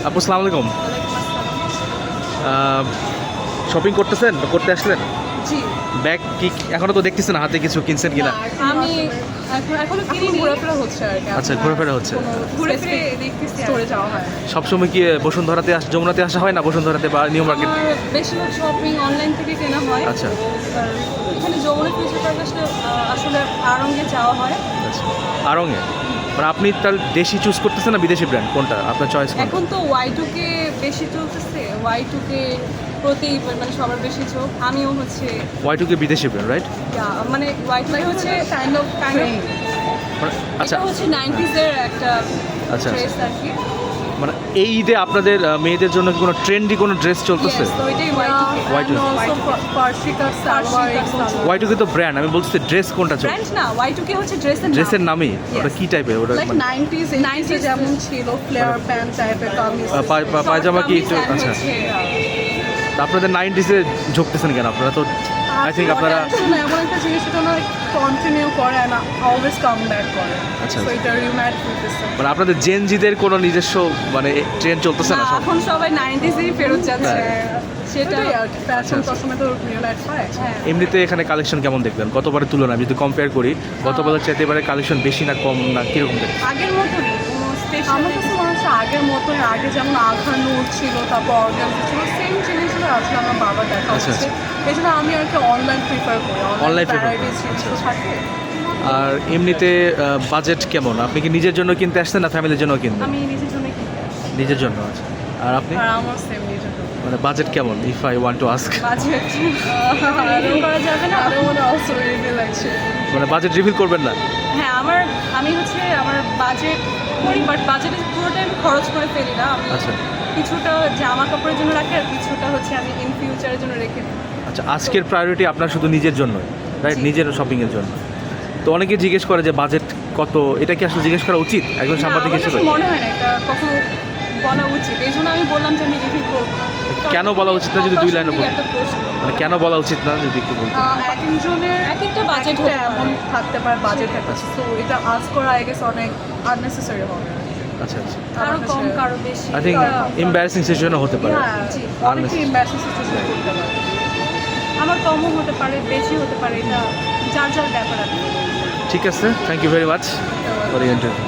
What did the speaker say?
আপু আসসালামু আলাইকুম। শপিং করতেছেন বা করতে আসলেন? জি। ব্যাগ কি এখনো তো দেখতেছেন হাতে কিছু কিনছেন কিনা? আমি এখনো কিনিনি, ঘোরাফেরা হচ্ছে আর কি। আচ্ছা, ঘোরাফেরা হচ্ছে। ঘুরে ফিরে দেখতেছি, স্টোরে যাওয়া হয়। সবসময় কি বসুন্ধরাতে যমুনাতে আসা হয় না, বসুন্ধরাতে বা নিউ মার্কেট? আমার বেশিরভাগ শপিং অনলাইন থেকে কেনা হয়। আচ্ছা আর এখানে যমুনা ফিউচার পার্ক আসলে আড়ঙ্গে যাওয়া হয়। আচ্ছা, আড়ংয়ে। মানে আপনি তাহলে দেশি চুজ করতেছেন না বিদেশি ব্র্যান্ড, কোনটা আপনার চয়েস? এখন তো Y2K বেশি চলতেছে, Y2K প্রতি মানে সবার বেশি চোখ। আমিও হচ্ছে Y2K বিদেশি ব্র্যান্ড, রাইট? মানে Y2K হচ্ছে কাইন্ড অফ আচ্ছা এটা হচ্ছে 90s এর একটা আচ্ছা ড্রেস আর কি। মানে এই ঈদে আপনাদের মেয়েদের জন্য কি কোনো ট্রেন্ডি কোনো ড্রেস চলতেছে? Yes, তো এটাই Y2K Y2K তো ব্র্যান্ড, আমি বলছি ড্রেস কোনটা চলছে? ব্র্যান্ড না, Y2K হচ্ছে ড্রেসের নামই ওটা কি টাইপের? ওটা লাইক 90s যেমন ছিল ফ্লেয়ার প্যান্ট টাইপের কামিজ, পায়জামা কি একটু? আচ্ছা, তা আপনাদের 90s-এ ঝুঁকতেছেন কেন আপনারা? তো আই থিঙ্ক আপনারা এমন একটা জিনিস যেটা না কন্টিনিউ করে না, অলওয়েজ কাম ব্যাক করে। আচ্ছা, সো এটা রিমাইন্ড করতেছে। মানে আপনাদের জেনজিদের কোনো নিজস্ব মানে ট্রেন্ড চলতেছে না? এখন সবাই 90s-এই ফেরত যাচ্ছে। সেটা সেটাই আর কি, ফ্যাশন আচ্ছা। সবসময় তো রিয়েলাইজ হয়। এমনিতে এখানে কালেকশন কেমন দেখলেন গতবারের তুলনায়? যদি কম্পেয়ার করি, গতবারের চাইতে এবারে কালেকশন বেশি না কম না কিরকম দেখলেন? আগের মতনই কোনো স্পেশাল। আমার কাছে মনে হচ্ছে আগের মতোই, আগে যেমন আঘা নূর ছিল, তারপর অর্গানজা ছিল, সেম জিনিসগুলো আসলে আমার বাবা দেখা আচ্ছা, হচ্ছে। এই জন্য আমি আর কি অনলাইন প্রিফার করি। Online prefer ভ্যারাইটিস করেন, জিনিস আচ্ছা। থাকে। আর এমনিতে বাজেট কেমন? আপনি কি নিজের জন্য কিনতে আসছেন না ফ্যামিলির জন্য কিনবেন? আমি নিজের জন্য কিনতে আসি। নিজের জন্য। আছে। আর আপনি আর আমার সেম নিজের জন্য। মানে বাজেট কেমন, if I want to ask? Budget review করা যাবে না। আরো মনে অলসো রিভিল লাগছে। মানে বাজেট রিভিল করবেন না? হ্যাঁ, আমি হচ্ছে আমার বাজেট করি, বাট বাজেটে পুরোটাই আমি খরচ করে ফেলি না। আমি আচ্ছা কিছুটা জামা কাপড়ের জন্য রাখি, আর কিছুটা হচ্ছে আমি ইন ফিউচারের জন্য রেখে দিই। আচ্ছা, আজকের প্রায়োরিটি আপনার শুধু নিজের জন্য, রাইট? জি। নিজের শপিংয়ের জন্য। তো অনেকে জিজ্ঞেস করে যে বাজেট কত, এটা কি আসলে জিজ্ঞেস করা উচিত একজন না, সাংবাদিক আমার হিসেবে? কাছে মনে হয় না এটা কখনো বলা উচিত। এই জন্য আমি বললাম যে আমি রিভিউ করবো না। কেন বলা উচিত না যদি দুই লাইনে বলেন? একটা প্রশ্ন। মানে কেন বলা উচিত না যদি একটু বলতেন? একজনের এক একটা বাজেট একটা এমন থাকতে পারে, বাজেট একটা। তো এটা আজ করা আই গেস অনেক আননেসেসারি হবে। আচ্ছা আচ্ছা, কারো কম কারো বেশি। আই থিঙ্ক এম্বারাসিং সিচুয়েশনও হতে পারে। জি। অনেকে ইম্বারেসিং সিচুয়েশন করতে পারে। আমার কমও হতে পারে, বেশি হতে পারে, এটা যার যার ব্যাপার আর কি। ঠিক আছে, thank you very much for interview.